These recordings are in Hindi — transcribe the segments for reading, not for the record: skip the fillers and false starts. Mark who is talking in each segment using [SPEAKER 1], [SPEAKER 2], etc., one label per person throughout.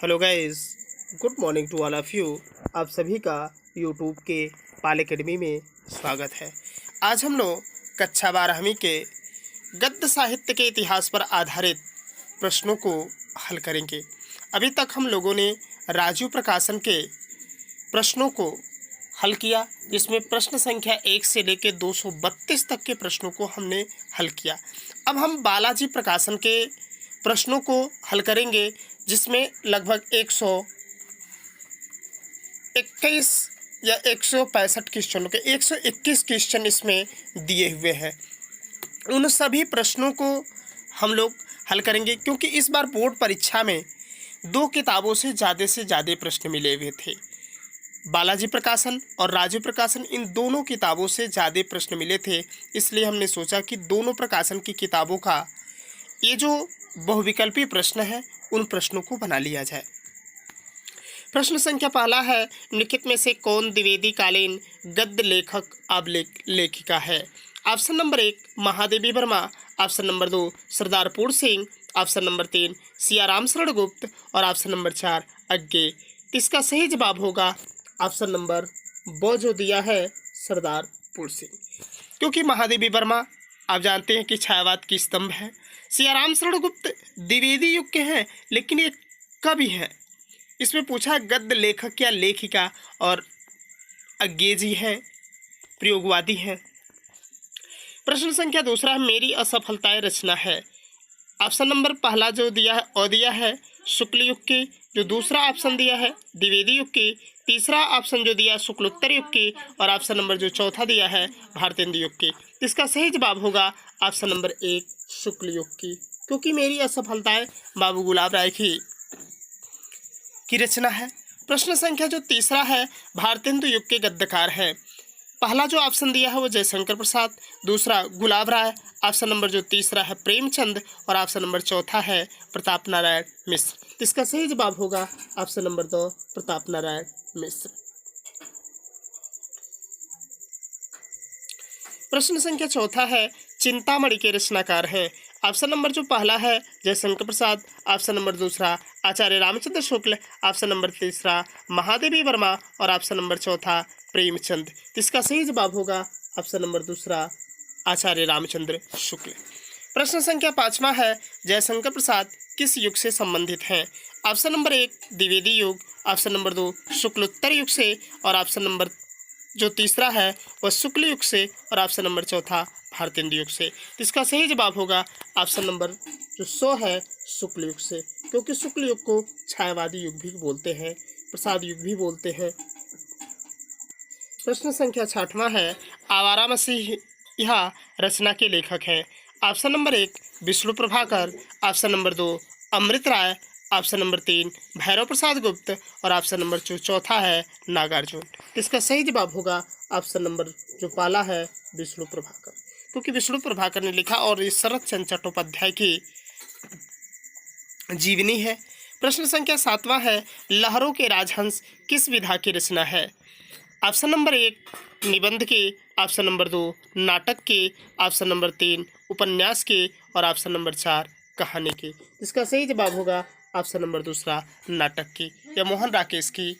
[SPEAKER 1] Hello guys, good morning to all of you. आप सभी का यूट्यूब के पाल एकेडमी में स्वागत है। आज हम लोग कक्षा 12वीं के गद्य साहित्य के इतिहास पर आधारित प्रश्नों को हल करेंगे। अभी तक हम लोगों ने राजीव प्रकाशन के प्रश्नों को हल किया, जिसमें प्रश्न संख्या 1 से लेकर 232 तक के प्रश्नों को हमने हल किया। अब हम बालाजी प्रकाशन के प्रश्नों को हल करेंगे, जिसमें लगभग 121 या 165 क्वेश्चनों के 121 क्वेश्चन इसमें दिए हुए हैं। उन सभी प्रश्नों को हम लोग हल करेंगे, क्योंकि इस बार बोर्ड परीक्षा में 2 किताबों से ज़्यादा प्रश्न मिले हुए थे। बालाजी प्रकाशन और राजीव प्रकाशन, इन दोनों किताबों से ज़्यादा प्रश्न मिले थे। इसलिए हमने सोचा कि दोनों प्रकाशन की किताबों का ये जो बहुविकल्पी प्रश्न है, उन प्रश्नों को बना लिया जाए। प्रश्न संख्या पहला है, निम्नलिखित में से कौन द्विवेदी कालीन गद्य लेखक लेखिका है? Option number 1 Mahadevi Verma, option number 2 सरदार पूर्ण सिंह, ऑप्शन नंबर 3 सियाराम शरण गुप्त और ऑप्शन नंबर 4 अज्ञे। इसका सही जवाब होगा ऑप्शन नंबर ब, जो दिया है सरदार पूर्ण सिंह। क्योंकि महादेवी वर्मा आप जानते हैं कि छायावाद की स्तंभ है। सियाराम शरण गुप्त द्विवेदी युग के हैं, लेकिन ये कवि हैं। इसमें पूछा गद्य लेखक या लेखिका, और अज्ञे जी हैं, प्रयोगवादी हैं। प्रश्न संख्या दूसरा है, मेरी असफलताएं रचना है। ऑप्शन नंबर पहला जो दिया है अ दिया है शुक्ल युग की, जो दूसरा ऑप्शन दिया है द्विवेदी युग की, तीसरा ऑप्शन जो दिया शुक्लोत्तर युग की, और ऑप्शन नंबर जो चौथा दिया है भारतेंदु युग की। इसका सही जवाब होगा ऑप्शन नंबर 1 शुक्ल युग की, क्योंकि मेरी असफलताएं बाबू गुलाब राय की रचना है। प्रश्न संख्या जो तीसरा है, भारतेंदु युग के गद्यकार हैं। पहला जो ऑप्शन दिया है वो जयशंकर प्रसाद, दूसरा गुलाब राय, ऑप्शन नंबर जो तीसरा है प्रेमचंद, और ऑप्शन नंबर चौथा है प्रताप नारायण मिश्र। इसका सही जवाब होगा ऑप्शन नंबर 2 प्रताप नारायण मिश्र। प्रश्न संख्या चौथा है, चिंतामणि के रचनाकार हैं। ऑप्शन नंबर जो पहला है जयशंकर प्रसाद, ऑप्शन नंबर दूसरा आचार्य रामचंद्र शुक्ल, ऑप्शन नंबर तीसरा महादेवी वर्मा, और ऑप्शन नंबर चौथा प्रेमचंद। इसका सही जवाब होगा ऑप्शन नंबर दूसरा आचार्य रामचंद्र शुक्ल। प्रश्न संख्या 5वां है, जयशंकर प्रसाद किस युग से संबंधित हैं? ऑप्शन नंबर 1 द्विवेदी युग, ऑप्शन नंबर 2 शुक्लोत्तर युग से, और ऑप्शन नंबर जो तीसरा है वह शुक्ल युग से, और ऑप्शन नंबर चौथा भारतेंदु युग से। इसका सही जवाब होगा ऑप्शन नंबर जो 100 है शुक्ल युग से, क्योंकि शुक्ल युग को छायावादी युग भी बोलते हैं, प्रसाद युग भी बोलते हैं। प्रश्न संख्या 6वां है, आवारा मसीहा रचना के लेखक हैं। Option number 1 Vishnu Prabhakar, option number 2 अमृत राय, ऑप्शन नंबर 3 भैरव प्रसाद गुप्त, और ऑप्शन नंबर जो चौथा है नागार्जुन। इसका सही जवाब होगा ऑप्शन नंबर जो पहला है विष्णु प्रभाकर, क्योंकि विष्णु प्रभाकर ने लिखा और ये शरत चंद्र चट्टोपाध्याय की जीवनी है। प्रश्न संख्या 7वां है, लहरों के राजहंस किस विधा की रचना है? ऑप्शन नंबर 1 निबंध के, ऑप्शन नंबर 2 नाटक के, ऑप्शन नंबर 3 उपन्यास के, और ऑप्शन नंबर 4 कहानी के। इसका सही जवाब होगा ऑप्शन नंबर दूसरा नाटक की, या मोहन राकेश की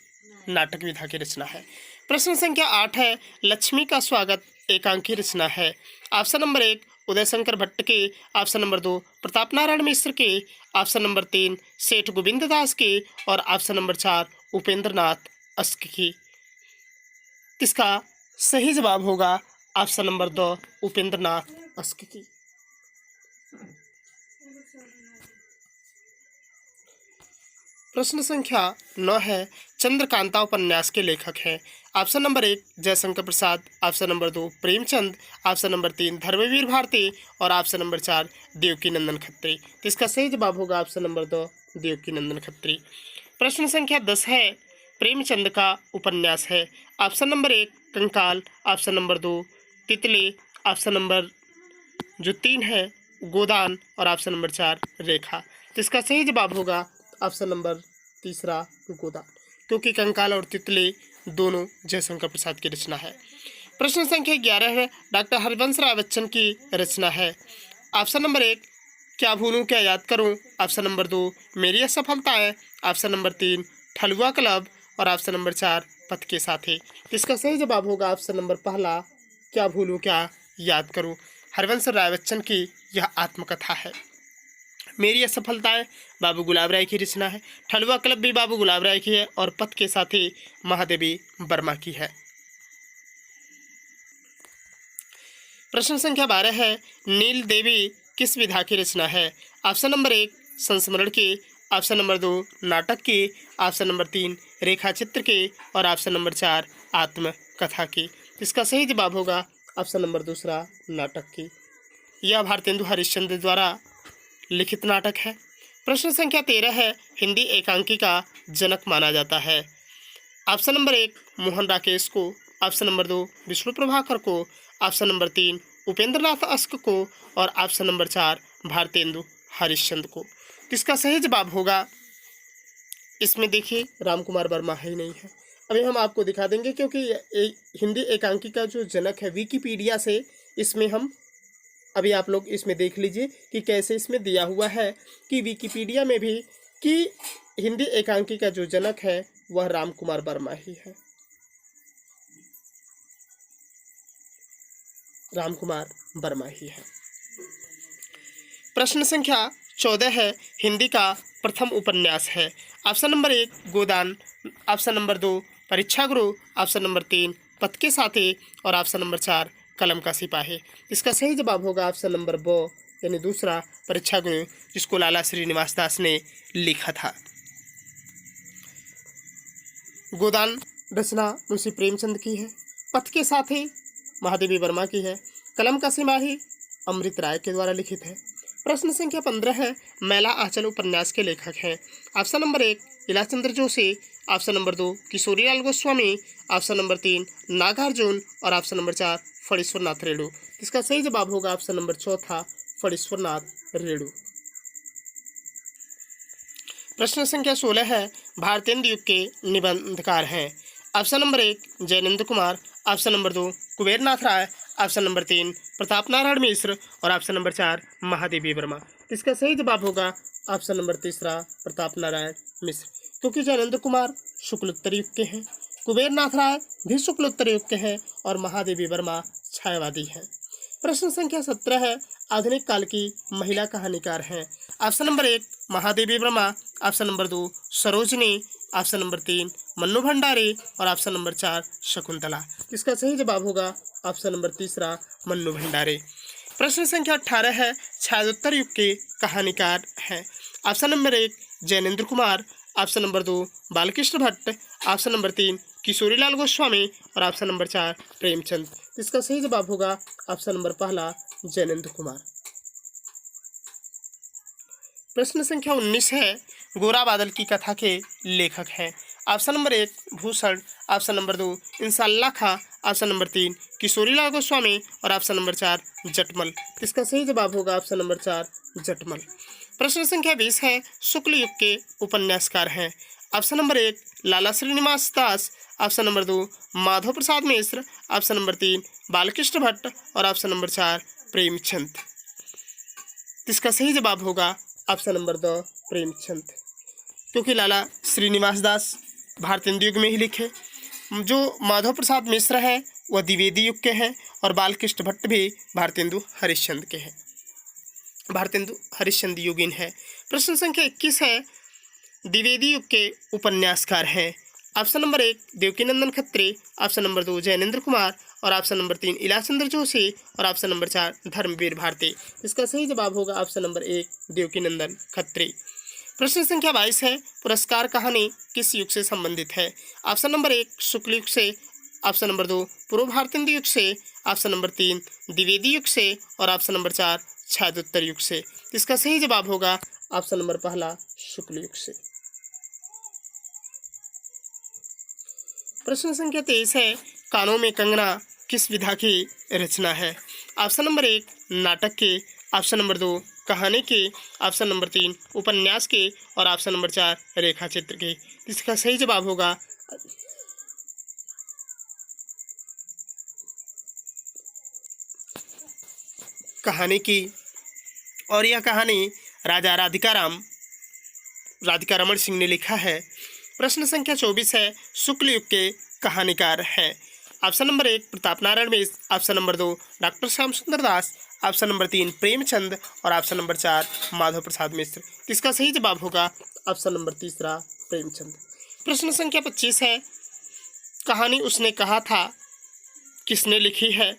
[SPEAKER 1] नाटक विधा की रचना है। प्रश्न संख्या 8 है, लक्ष्मी का स्वागत एकांकी रचना है। ऑप्शन नंबर 1 उदय शंकर भट्ट के, ऑप्शन नंबर 2 प्रताप नारायण मिश्र के, ऑप्शन नंबर 3 सेठ गोविंद दास के, और option number 4 Upendra Nath ask की। इसका सही जवाब होगा option number 2 Upendra Nath ask की। प्रश्न संख्या 9 है, चंद्रकांता उपन्यास के लेखक हैं। Option number 1 Jaishankar Prasad, option number 2 Premchand, option number 3 Dharmveer Bharati, और ऑप्शन नंबर 4 देवकीनंदन खत्री। इसका सही जवाब होगा ऑप्शन नंबर 2 देवकीनंदन खत्री। प्रश्न संख्या 10 है, प्रेमचंद का उपन्यास है। ऑप्शन नंबर 1 कंकाल, ऑप्शन नंबर 2 तितली, ऑप्शन नंबर जो 3 है गोदान, और ऑप्शन नंबर 4 रेखा। इसका सही जवाब होगा ऑप्शन नंबर तीसरा गोदान, क्योंकि कंकाल और तितली दोनों जयशंकर प्रसाद की रचना है। प्रश्न संख्या 11 है, डॉक्टर हरिवंश राय बच्चन की रचना है। ऑप्शन नंबर 1 क्या भूलूं क्या याद करूं। ऑप्शन नंबर 2 मेरी असफलताएं। Option number 3 Thalua club. और ऑप्शन नंबर 4 पथ के साथी। इसका सही जवाब होगा ऑप्शन नंबर पहला, क्या भूलूं क्या याद करूं। हरवंश राय बच्चन की यह आत्मकथा है। मेरी असफलताएं बाबू गुलाब राय की रचना है। ठलुआ क्लब भी बाबू गुलाब राय की है और पथ के साथी महादेवी वर्मा की है। प्रश्न संख्या 12 है, नील देवी किस विधा की रचना है। ऑप्शन नंबर 1 संस्मरण की। ऑप्शन नंबर 2 नाटक की। ऑप्शन नंबर 3 रेखा चित्र की। और ऑप्शन नंबर 4 आत्मकथा की। इसका सही जवाब होगा ऑप्शन नंबर दूसरा, नाटक की। यह भारतेंदु हरिश्चंद्र द्वारा लिखित नाटक है। प्रश्न संख्या 13 है, हिंदी एकांकी का जनक माना जाता है। ऑप्शन नंबर 1 मोहन राकेश को। ऑप्शन नंबर 2 विष्णु प्रभाकर को। Option number 3 Upendra Nath ask को। और ऑप्शन नंबर 4 भारतेंदु हरिश्चंद्र को। इसका सही जवाब होगा, इसमें देखिए राम कुमार वर्मा है ही नहीं है। अभी हम आपको दिखा देंगे क्योंकि हिंदी एकांकी का जो जनक है विकिपीडिया से, इसमें हम अभी आप लोग इसमें देख लीजिए कि कैसे इसमें दिया हुआ है कि विकिपीडिया में भी कि हिंदी एकांकी का जो जनक है वह राम कुमार वर्मा ही है। राम कुमार वर्मा ही है। प्रश्न संख्या 14 है, हिंदी का प्रथम उपन्यास है। ऑप्शन नंबर 1 गोदान। ऑप्शन नंबर 2 परीक्षा गुरु। ऑप्शन नंबर 3 पथ के साथी। और ऑप्शन नंबर 4 कलम का सिपाही। इसका सही जवाब होगा ऑप्शन नंबर 2 यानी दूसरा, परीक्षा गुरु, जिसको लाला श्रीनिवास दास ने लिखा था। गोदान रचना मुंशी प्रेमचंद की है। पथ के साथी महादेवी वर्मा की है। कलम का सिपाही अमृत राय के द्वारा लिखित है। प्रश्न संख्या 15 है, मैला आंचल उपन्यास के लेखक हैं। Option number 1 Ilachandra Joshi. Option number 2 Kishorilal Goswami. Option number 3 Nagarjun. और ऑप्शन नंबर 4 फणीश्वर नाथ रेणु। इसका सही जवाब होगा ऑप्शन नंबर 4 फणीश्वर नाथ रेणु। प्रश्न संख्या 16 है, भारतेंदु युग के निबंधकार हैं। Option number 1 Jainendra Kumar. Option number 2 Kubernath Rai. Option number 3 Pratap Narayan Mishra. और ऑप्शन नंबर 4 महादेवी वर्मा। इसका सही जवाब होगा ऑप्शन नंबर तीसरा, प्रताप नारायण मिश्र, क्योंकि जैनेन्द्र कुमार शुक्लोत्तर युग के हैं, कुबेरनाथ राय भी शुक्लोत्तर युग के हैं और महादेवी वर्मा छायावादी हैं। प्रश्न संख्या 17 है, आधुनिक काल की महिला कहानीकार हैं। Option number 1 Mahadevi Verma. Option number 2 Sarojini. Option number 3 Mannu Bhandari. और ऑप्शन नंबर 4 शकुंतला। इसका सही जवाब होगा ऑप्शन नंबर तीसरा, मन्नू भंडारी। प्रश्न संख्या 18 है, छायोत्तर युग के कहानीकार हैं। Option number 1 Jainendra Kumar. Option number 2 Balkrishna Bhatt. Option number 3 Kishorilal Goswami. और ऑप्शन नंबर 4 प्रेमचंद। इसका सही जवाब होगा ऑप्शन नंबर पहला, जैनेन्द्र कुमार। प्रश्न संख्या 19 है, गोरा बादल की कथा के लेखक हैं। Option number 1 Bhushan. Option number 2 Inshallah Khan. Option number 3 Kishorilal Goswami. और ऑप्शन नंबर 4 जटमल। इसका सही जवाब होगा ऑप्शन नंबर 4 जटमल। प्रश्न संख्या 20 है, शुक्ल युग के उपन्यासकार हैं। Option number 1 Lala Shrinivas Das. Option number 2 Madhav Prasad Mishra. Option number 3 Balkrishna Bhatt. और ऑप्शन नंबर 4 प्रेमचंद। इसका सही जवाब होगा ऑप्शन नंबर 2 प्रेमचंद, क्योंकि लाला श्रीनिवास दास भारतेंदु युग में ही लिखे। जो माधव प्रसाद मिश्र हैं वह द्विवेदी युग के हैं और बालकृष्ण भट्ट भी भारतेंदु हरिश्चंद्र के हैं, भारतेंदु हरिश्चंद्र युगीन है। प्रश्न संख्या 21 है, द्विवेदी युग के उपन्यासकार हैं। Option number 1 Devkinandan Khatri. Option number 2 Jainendra Kumar. और ऑप्शन नंबर 3 इलाचंद्र जोशी। और ऑप्शन नंबर 4 धर्मवीर भारती। इसका सही जवाब होगा ऑप्शन नंबर 1 देवकीनंदन खत्री। प्रश्न संख्या 22 है, पुरस्कार कहानी किस युग से संबंधित है। ऑप्शन नंबर 1 शुक्ल युग से। ऑप्शन नंबर 2 पूर्व भारतेंदु युग से। ऑप्शन नंबर 3 द्विवेदी युग से। और ऑप्शन नंबर 4 छायोत्तर युग से। इसका सही जवाब होगा ऑप्शन नंबर पहला, शुक्ल युग से। प्रश्न संख्या 23 है, कानों में कंगना किस विधा की रचना है। ऑप्शन नंबर 1 नाटक के। ऑप्शन नंबर 2 कहानी के। ऑप्शन नंबर 3 उपन्यास के। और ऑप्शन नंबर 4 रेखा चित्र के। इसका सही जवाब होगा कहानी की और यह कहानी राजा राधिका रमन सिंह ने लिखा है। प्रश्न संख्या 24 है, शुक्ल युग के कहानीकार हैं। Option number 1 Pratap Narayan Mishra, option number 2 doctor Shyam Sundar Das, option number 3 Premchand और ऑप्शन नंबर 4 माधव प्रसाद मिश्र। इसका सही जवाब होगा ऑप्शन नंबर 3 प्रेमचंद। प्रश्न संख्या 25 है, कहानी उसने कहा था किसने लिखी है?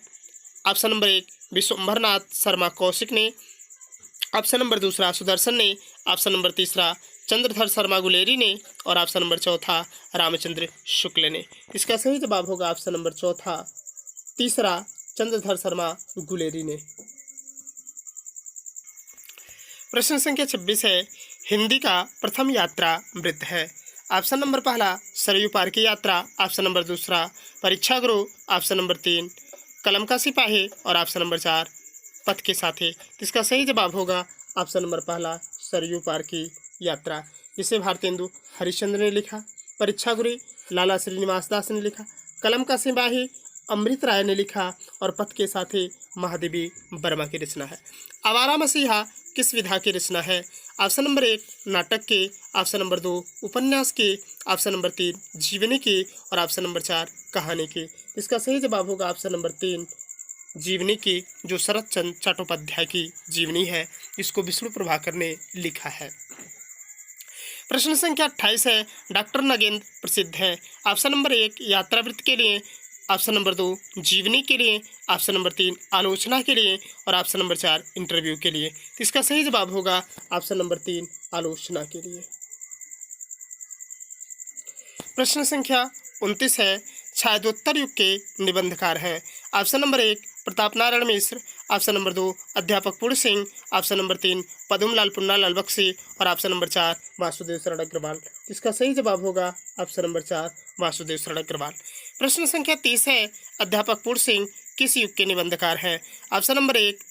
[SPEAKER 1] ऑप्शन नंबर 1 विश्वंभरनाथ शर्मा कौशिक ने, ऑप्शन नंबर 2 सुदर्शन ने, ऑप्शन नंबर 3 चंद्रधर शर्मा गुलेरी ने और ऑप्शन नंबर 4 रामचंद्र शुक्ल ने। इसका सही जवाब होगा ऑप्शन नंबर 3 चंद्रधर शर्मा गुलेरी ने। प्रश्न संख्या 26 है, हिंदी का प्रथम यात्रा वृत्त है। ऑप्शन नंबर 1 सरयू पार की यात्रा, ऑप्शन नंबर 2 परीक्षा गुरु, ऑप्शन नंबर 3 कलम का सिपाही और ऑप्शन नंबर 4 पथ के साथी। इसका सही जवाब होगा ऑप्शन नंबर 1 सरयू पार की यात्रा, जिसे भारतेंदु हरिश्चंद्र ने लिखा। परीक्षा गुरु लाला श्रीनिवास दास ने लिखा। कलम का सिपाही अमृत राय ने लिखा और पथ के साथी महादेवी वर्मा की रचना है। आवारा मसीहा किस विधा की रचना है? ऑप्शन नंबर 1 नाटक के, ऑप्शन नंबर 2 उपन्यास के, ऑप्शन नंबर 3 जीवनी की और ऑप्शन नंबर 4 कहानी की। इसका सही जवाब होगा ऑप्शन नंबर 3 जीवनी की, जो शरत चंद्र चट्टोपाध्याय की जीवनी है, इसको विष्णु प्रभाकर ने लिखा है। प्रश्न संख्या 28 है, डॉक्टर नगेंद्र प्रसिद्ध है। ऑप्शन नंबर 1 यात्रावृत्त के लिए, ऑप्शन नंबर 2 जीवनी के लिए, ऑप्शन नंबर 3 आलोचना के लिए और ऑप्शन नंबर 4 इंटरव्यू के लिए। तो इसका सही जवाब होगा ऑप्शन नंबर 3 आलोचना के लिए। प्रश्न संख्या 29 है, छायादोत्तर युग के निबंधकार हैं। Option number 1 Pratap Narayan Mishra, option number 2 अध्यापक पूर्ण सिंह, ऑप्शन नंबर 3 पदमलाल पुन्नालाल बख्शी और ऑप्शन नंबर 4 वासुदेव शरण अग्रवाल। इसका सही जवाब होगा ऑप्शन नंबर 4 वासुदेव शरण अग्रवाल। प्रश्न संख्या 30 है, अध्यापक पूर्ण सिंह किस युग के निबंधकार हैं? ऑप्शन नंबर 1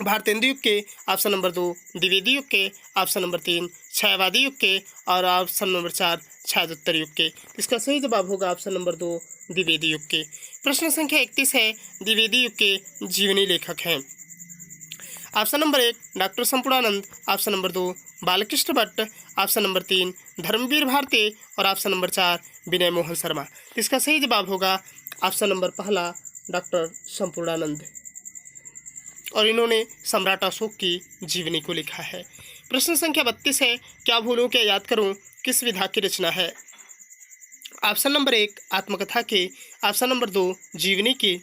[SPEAKER 1] भारतेंदु युग के, ऑप्शन नंबर 2 द्विवेदी युग के, ऑप्शन नंबर 3 छायावादी युग के और ऑप्शन नंबर 4 छायादोत्तर युग के। इसका सही जवाब होगा ऑप्शन नंबर 2 द्विवेदी युग के। प्रश्न संख्या 31 है, द्विवेदी युग के जीवनी लेखक हैं। Option number 1 doctor Sampurnanand, option number 2 Balkrishna Bhatt, option number 3 Dharmveer Bharati और ऑप्शन नंबर 4 विनय मोहन शर्मा। इसका सही जवाब होगा ऑप्शन नंबर 1 डॉक्टर संपूर्णानंद, और इन्होंने सम्राट अशोक की जीवनी को लिखा है। प्रश्न संख्या 32 है, क्या भूलूं क्या याद करूं किस विधा की रचना है? ऑप्शन नंबर 1 आत्मकथा की, ऑप्शन नंबर 2 जीवनी की,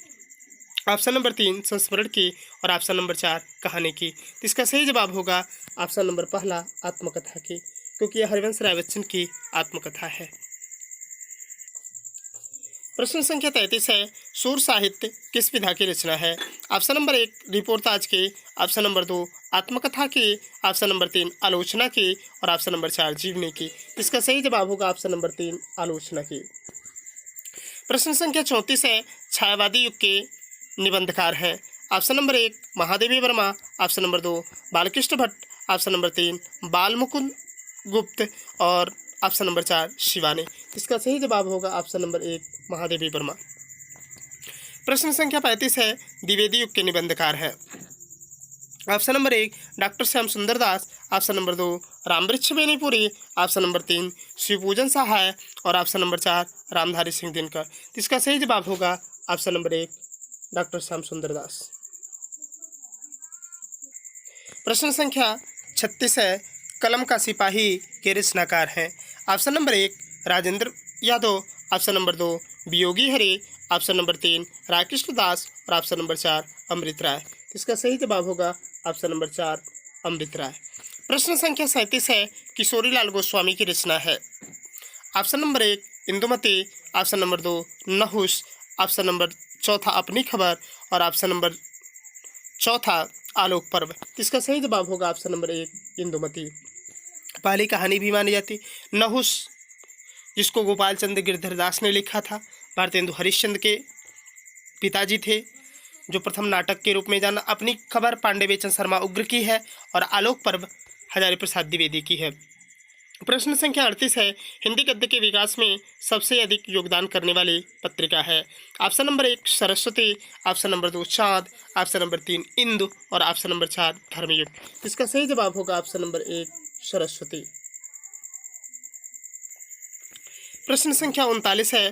[SPEAKER 1] ऑप्शन नंबर 3 संस्मरण की और ऑप्शन नंबर 4 कहानी की। इसका सही जवाब होगा ऑप्शन नंबर 1 आत्मकथा की, क्योंकि यह हरिवंश राय बच्चन की आत्मकथा है। प्रश्न संख्या 33 है, सूर साहित्य किस विधा की रचना है? ऑप्शन नंबर 1 रिपोर्टाज की, ऑप्शन नंबर 2 आत्मकथा की, ऑप्शन नंबर 3 आलोचना की और ऑप्शन नंबर 4 जीवनी की। इसका सही जवाब होगा ऑप्शन नंबर 3 आलोचना की। प्रश्न संख्या 34 है, छायावादी युग के निबंधकार हैं। Option number 1 Mahadevi Verma, option number 2 Balkrishna Bhatt, option number 3 Balmukund Gupt और ऑप्शन नंबर 4 शिवानी। इसका सही जवाब होगा ऑप्शन नंबर 1 महादेवी वर्मा। प्रश्न संख्या 35 है, द्विवेदी युग के निबंधकार हैं। Option number 1 doctor Shyam Sundar Das, option number 2 Rambriksh Benipuri, option number 3 Shivpujan Sahay और ऑप्शन नंबर 4 रामधारी सिंह दिनकर। इसका सही जवाब होगा option number 1 doctor Shyam Sundar दास। प्रश्न संख्या 36 है, कलम का सिपाही के रचनाकार हैं। Option number 1 Rajendra Yadav, option number 2 Viyogi Hari, option number 3 Ramakrishna दास और ऑप्शन नंबर 4 अमृत राय। इसका सही जवाब होगा ऑप्शन नंबर 4 अमृत राय। प्रश्न संख्या 37 है, किशोरीलाल गोस्वामी की रचना है। Option number 1 Indumati, option number 2 Nahush, option number 4 अपनी खबर और ऑप्शन नंबर 4 आलोक पर्व। इसका सही जवाब होगा ऑप्शन नंबर 1 इंदुमती। पहली कहानी भी मानी जाती। नहुस जिसको गोपाल चंद्र गिरधर दास ने लिखा था, भारतेंदु हरिश्चंद्र के पिताजी थे, जो प्रथम नाटक के रूप में जाना। अपनी खबर पांडे बेचन शर्मा उग्र की है और आलोक पर्व हजारी प्रसाद द्विवेदी की है। प्रश्न संख्या 38 है, हिंदी गद्य के विकास में सबसे अधिक योगदान करने वाली पत्रिका है। Option number 1 Saraswati, option number 2 चाँद, ऑप्शन नंबर 3 इंदु और ऑप्शन नंबर 4 धर्मयुग। इसका सही जवाब होगा ऑप्शन नंबर 1 सरस्वती। प्रश्न संख्या 39 है,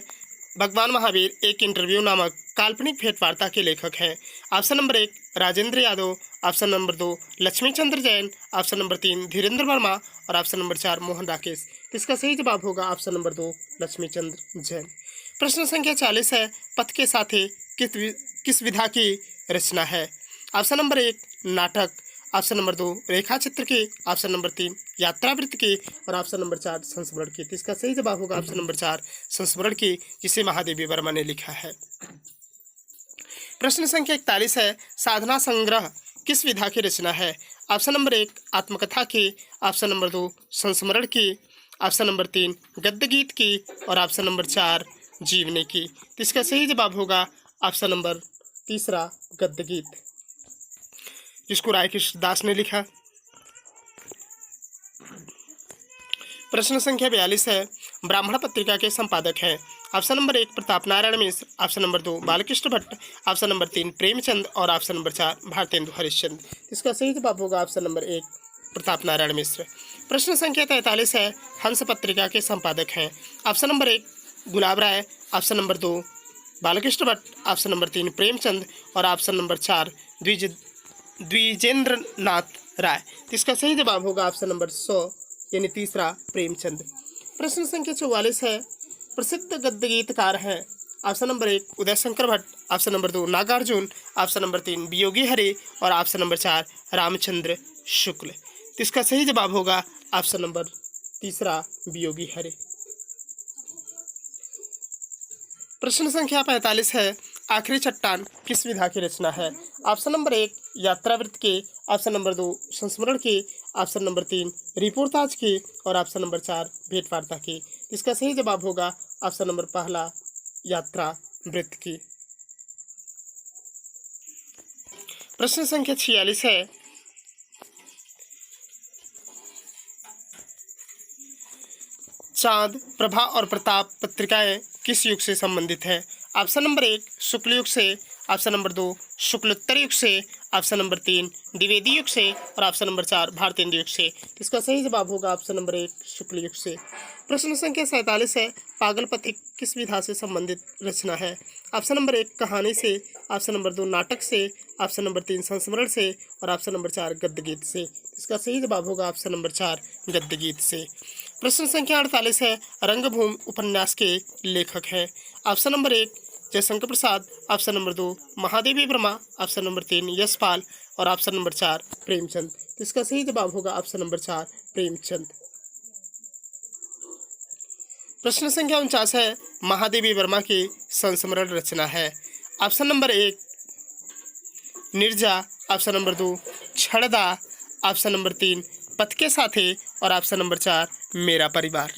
[SPEAKER 1] भगवान महावीर एक इंटरव्यू नामक काल्पनिक भेंटवार्ता के लेखक हैं। Option number 1 Rajendra Yadav, option number 2 Lakshmichandra Jain, option number 3 Dhirendra Verma और ऑप्शन नंबर 4 मोहन राकेश। इसका सही जवाब होगा ऑप्शन नंबर 2 लक्ष्मीचंद्र जैन। प्रश्न संख्या 40 है, पथ के साथी किस विधा की रचना है। ऑप्शन नंबर 1 नाटक, ऑप्शन नंबर 2 रेखा चित्र की, ऑप्शन नंबर 3 यात्रावृत्त की और ऑप्शन नंबर 4 संस्मरण की। इसका सही जवाब होगा ऑप्शन नंबर 4 संस्मरण की, जिसे महादेवी वर्मा ने लिखा है। प्रश्न संख्या 41 है, साधना संग्रह किस विधा की रचना है। ऑप्शन नंबर 1 आत्मकथा की, ऑप्शन नंबर 2 संस्मरण की, ऑप्शन नंबर 3 गद्य गीत की और ऑप्शन नंबर 4 जीवनी की। इसका सही जवाब होगा ऑप्शन नंबर 3 गद्य गीत, जिसको राय कृष्ण दास ने लिखा। प्रश्न संख्या 42 है, ब्राह्मण पत्रिका के संपादक हैं। Option number 1 Pratap Narayan Mishra, option number 2 Balkrishna Bhatt, option number 3 Premchand और ऑप्शन नंबर 4 भारतेंदु हरिश्चंद्र। इसका सही जवाब होगा ऑप्शन नंबर 1 प्रताप नारायण मिश्र। प्रश्न संख्या 43 है, हंस पत्रिका के संपादक हैं। Option number 1 Gulab Rai, option number 2 Balkrishna Bhatt, option number 3 Premchand और ऑप्शन नंबर 4 द्विजेंद्र नाथ राय। इसका सही जवाब होगा ऑप्शन नंबर 100 यानी 3 प्रेमचंद। प्रश्न संख्या 44 है, प्रसिद्ध गद्य गीतकार हैं। Option number 1 Uday Shankar Bhatt, option number 2 Nagarjun, option number 3 Viyogi Hari और ऑप्शन नंबर 4 रामचंद्र शुक्ल। इसका सही जवाब होगा ऑप्शन नंबर 3 वियोगी हरि। प्रश्न संख्या 45 है, आखिरी चट्टान किस विधा की रचना है। ऑप्शन नंबर 1 यात्रावृत्त की, ऑप्शन नंबर 2 संस्मरण की, ऑप्शन नंबर 3 रिपोर्टाज की और ऑप्शन नंबर 4 भेंटवार्ता की। इसका सही जवाब होगा ऑप्शन नंबर 1 यात्रावृत्त की। प्रश्न संख्या 46 है, चाँद, प्रभा और प्रताप पत्रिकाएं किस युग से संबंधित है। ऑप्शन नंबर 1 शुक्ल युग से, ऑप्शन नंबर 2 शुक्लोत्तर युग से, ऑप्शन नंबर 3 द्विवेदी युग से और ऑप्शन नंबर 4 भारतेंदु युग से। इसका सही जवाब होगा ऑप्शन नंबर 1 शुक्ल युग से। प्रश्न संख्या 47 है, पागल पथिक किस विधा से संबंधित रचना है। ऑप्शन नंबर 1 कहानी से, ऑप्शन नंबर 2 नाटक से, ऑप्शन नंबर 3 संस्मरण से और ऑप्शन नंबर 4 गद्य गीत से। इसका सही जवाब होगा ऑप्शन नंबर 4 गद्य गीत से। प्रश्न संख्या 48 है, रंगभूमि उपन्यास के लेखक हैं। Option number 1 Jaishankar Prasad, option number 2 Mahadevi Verma, option number 3 Yashpal और ऑप्शन नंबर 4 प्रेमचंद। इसका सही जवाब होगा ऑप्शन नंबर 4 प्रेमचंद। प्रश्न संख्या 49 है, महादेवी वर्मा की संस्मरण रचना है। ऑप्शन नंबर 1 निर्जा, ऑप्शन नंबर 2 छड़दा, ऑप्शन नंबर 3 पथ के साथी और ऑप्शन नंबर 4 मेरा परिवार।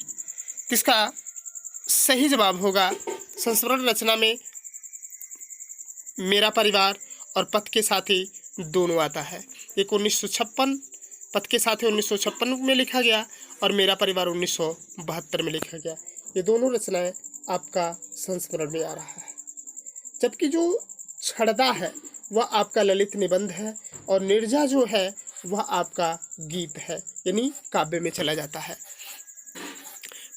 [SPEAKER 1] इसका सही जवाब होगा संस्मरण रचना में मेरा परिवार और पथ के साथी दोनों आता है। एक 1956 पथ के साथी 1956 में लिखा गया और मेरा परिवार 1972 में लिखा गया। ये दोनों रचनाएं आपका संस्मरण में आ रहा है, जबकि जो छड़दा है वह आपका ललित निबंध है और निर्जा जो है वह आपका गीत है, यानी काव्य में चला जाता है।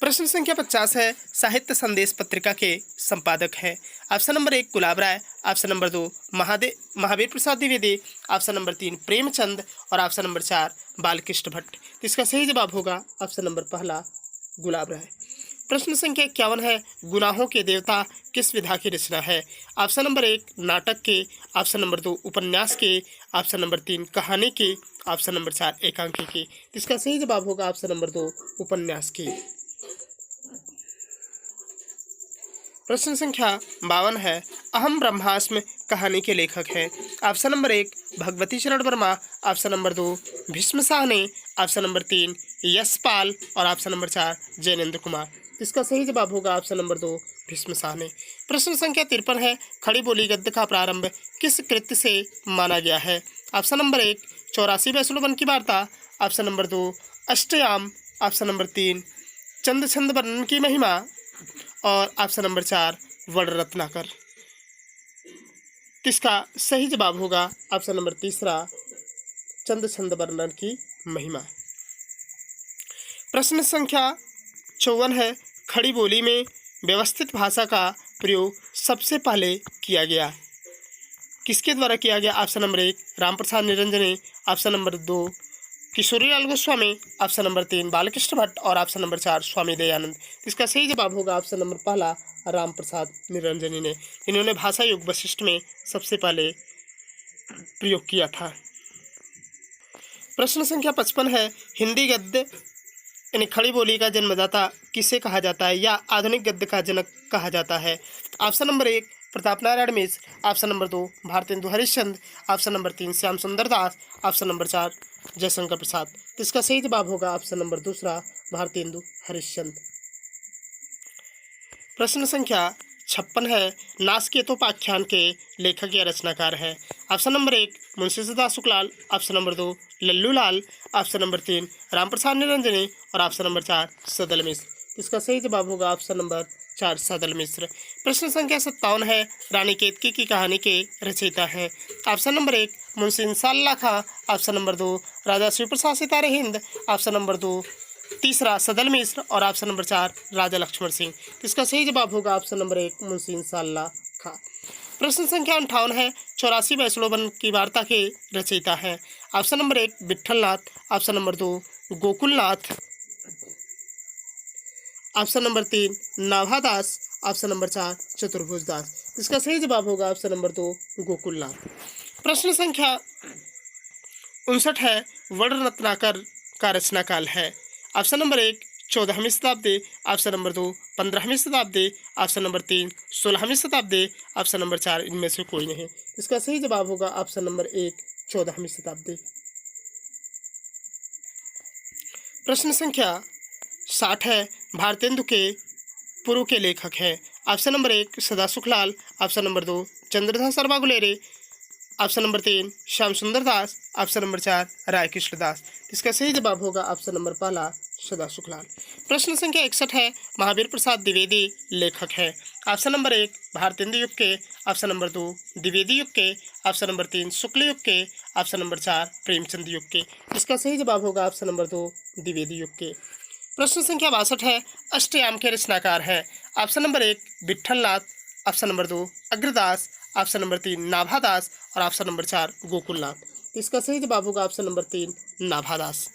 [SPEAKER 1] प्रश्न संख्या 50 है, साहित्य संदेश पत्रिका के संपादक हैं। Option number 1 Gulab Rai, option number 2 Mahavir Prasad Dwivedi, option number 3 Premchand और ऑप्शन नंबर 4 बालकृष्ण भट्ट। इसका सही जवाब होगा ऑप्शन नंबर 1 गुलाब राय। प्रश्न संख्या 51 है, गुनाहों के देवता किस विधा की रचना है। ऑप्शन नंबर 1 नाटक के, ऑप्शन नंबर 2 उपन्यास के, ऑप्शन नंबर 3 कहानी की, ऑप्शन नंबर 4 एकांकी की। इसका सही जवाब होगा ऑप्शन नंबर 2 उपन्यास की। प्रश्न संख्या 52 है, अहम ब्रह्मास्म कहानी के लेखक हैं। ऑप्शन नंबर 1 भगवती चरण Verma, option number 2 Bhishma Sahni, option number 3 Yashpal और ऑप्शन नंबर 4 जैनेन्द्र कुमार। इसका सही जवाब होगा ऑप्शन नंबर 2 भीष्म साहनी। प्रश्न संख्या 53 है, खड़ी बोली गद्य का प्रारंभ किस कृत्य से माना गया है। ऑप्शन नंबर 1 84 वैष्णव वन की वार्ता, ऑप्शन नंबर 2 अष्टयाम ऑप्शन नंबर 3 चंद छंद वर्णन की महिमा और ऑप्शन नंबर 4 वर्ण रत्नाकर। इसका सही जवाब होगा ऑप्शन नंबर 3 चंद छंद वर्णन की महिमा। प्रश्न संख्या 54 है, खड़ी बोली में व्यवस्थित भाषा का प्रयोग सबसे पहले किया गया, किसके द्वारा किया गया? Option number 1 Ramprasad Niranjani, option number 2 Kishorilal Goswami, option number 3 Balkrishna Bhatt और ऑप्शन नंबर 4 स्वामी दयानंद। इसका सही जवाब होगा ऑप्शन नंबर पहला रामप्रसाद निरंजनी ने। इन्होंने भाषा युग वशिष्ठ में सबसे पहले प्रयोग किया था। प्रश्न संख्या 55 है, हिंदी गद्य यानी खड़ी बोली का जन्मदाता किसे कहा जाता है या आधुनिक गद्य का जनक कहा जाता है? Option number 1 Pratap Narayan Mishra, option number 2 Bharatendu Harishchandra, option number 3 Shyam Sundar Das, option number 4 Jaishankar Prasad. इसका सही जवाब होगा ऑप्शन नंबर 2 भारतेंदु हरिश्चंद्र। प्रश्न संख्या 56 है, नासकेतोपाख्यान के लेखक या रचनाकार है? Option number 1 Munshi Sadashiv Shuklal, option number 2 Lallu Lal, option number 3 Ramprasad Niranjani और ऑप्शन नंबर 4 सदल मिश्र। इसका सही जवाब होगा ऑप्शन नंबर 4 सदल मिश्र। प्रश्न संख्या 57 है, रानी केतकी की कहानी के रचयिता हैं? Option number 1 Munshi इंसाल्लाह Khan, option number 2 राजा शिवप्रसाद सितारे हिंद, ऑप्शन नंबर 2 तीसरा सदल मिश्र और ऑप्शन नंबर 4 राजा लक्ष्मण सिंह। इसका सही जवाब होगा ऑप्शन नंबर 1 मुंशी इंसाल्लाह खां। प्रश्न संख्या 58 है, 84 वैष्णोवन की वार्ता के रचयिता हैं? Option number 1 Vitthalnath, option number 2 Gokulnath, option number 3 Nabhadas, option number 4 चतुर्भुज दास। इसका सही जवाब होगा ऑप्शन नंबर 2 गोकुलनाथ। प्रश्न संख्या 59 है, वर्ण रत्नाकर का रचनाकाल है? ऑप्शन नंबर 1 14वीं शताब्दी, ऑप्शन नंबर 2 15वीं शताब्दी, ऑप्शन नंबर 3 16वीं शताब्दी, ऑप्शन नंबर 4 इनमें से कोई नहीं। इसका सही जवाब होगा ऑप्शन नंबर 1 14वीं शताब्दी। प्रश्न संख्या 60 है, भारतेंदु के पूर्व के लेखक हैं? Option number 1 Sadashiv Shuklal, option number 2 Chandradhar Sharma Guleri, option number 3 Shyam Sundar Das, option number 4 Rai Krishna Das. इसका सही जवाब होगा ऑप्शन नंबर पहला सदाशिव शुक्लाल। प्रश्न संख्या 61 है, महावीर प्रसाद द्विवेदी लेखक हैं? ऑप्शन नंबर 1 भारतेंदु युग के, ऑप्शन नंबर 2 द्विवेदी युग के, ऑप्शन नंबर 3 शुक्ल युग के, ऑप्शन नंबर 4 प्रेमचंद युग के। इसका सही जवाब होगा ऑप्शन नंबर 2 द्विवेदी युग के। प्रश्न संख्या 62 है, अष्टयाम के रचनाकार हैं? Option number 1 Vitthalnath, option number 2 Agradas, option number 3 Nabhadas और ऑप्शन नंबर 4 गोकुलनाथ। इसका सही जवाब होगा ऑप्शन नंबर 3 नाभादास।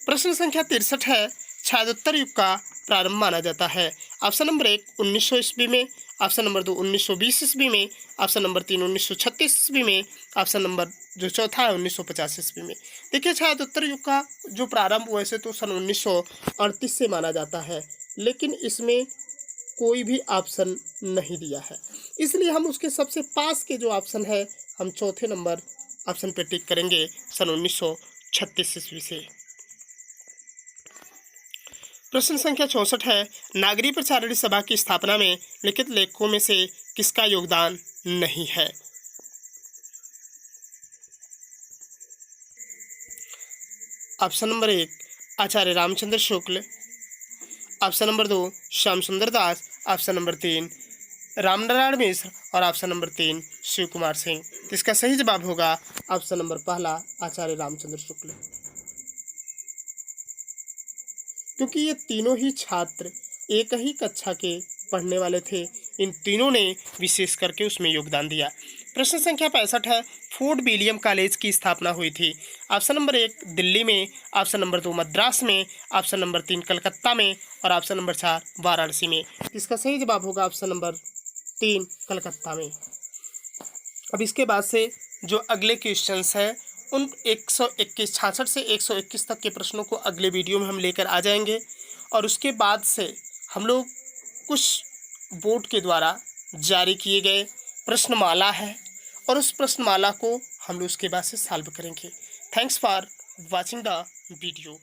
[SPEAKER 1] प्रश्न संख्या 63 है, छायोत्तर युग का प्रारंभ माना जाता है? ऑप्शन नंबर 1 1900 ईस्वी में, ऑप्शन नंबर 2 1920 ईस्वी में, ऑप्शन नंबर 3 1936 ईस्वी में, ऑप्शन नंबर जो चौथा है 1950 ईस्वी में। देखिए, छायोत्तर युग का जो प्रारंभ वैसे तो सन 1938 से माना जाता है, लेकिन इसमें कोई भी ऑप्शन नहीं दिया है, इसलिए हम उसके सबसे पास के जो ऑप्शन है हम चौथे नंबर ऑप्शन पे टिक करेंगे सन 1936 ईस्वी से। प्रश्न संख्या 64 है, नागरी प्रचारिणी सभा की स्थापना में लिखित लेखकों में से किसका योगदान नहीं है? ऑप्शन नंबर 1 आचार्य Ramchandra Shukla, option number 2 Shyam Sundar Das, option number 3 Ramnarayan मिश्र और ऑप्शन नंबर 3 शिव कुमार सिंह। इसका सही जवाब होगा ऑप्शन नंबर पहला आचार्य रामचंद्र शुक्ल, क्योंकि ये तीनों ही छात्र एक ही कक्षा के पढ़ने वाले थे। इन तीनों ने विशेष करके उसमें योगदान दिया। प्रश्न संख्या 65 है, फोर्ट विलियम कॉलेज की स्थापना हुई थी? ऑप्शन नंबर 1 दिल्ली में, ऑप्शन नंबर 2 मद्रास में, ऑप्शन नंबर 3 कलकत्ता में और ऑप्शन नंबर 4 वाराणसी में। इसका सही जवाब होगा ऑप्शन नंबर 3 कलकत्ता में। अब इसके बाद से जो अगले क्वेश्चंस हैं उन 121 से 121 तक के प्रश्नों को अगले वीडियो में हम लेकर आ जाएंगे, और उसके बाद से हम लोग कुछ बोर्ड के द्वारा जारी किए गए प्रश्नमाला है और उस प्रश्नमाला को हम लोग उसके बाद से सॉल्व करेंगे। Thanks for watching the video.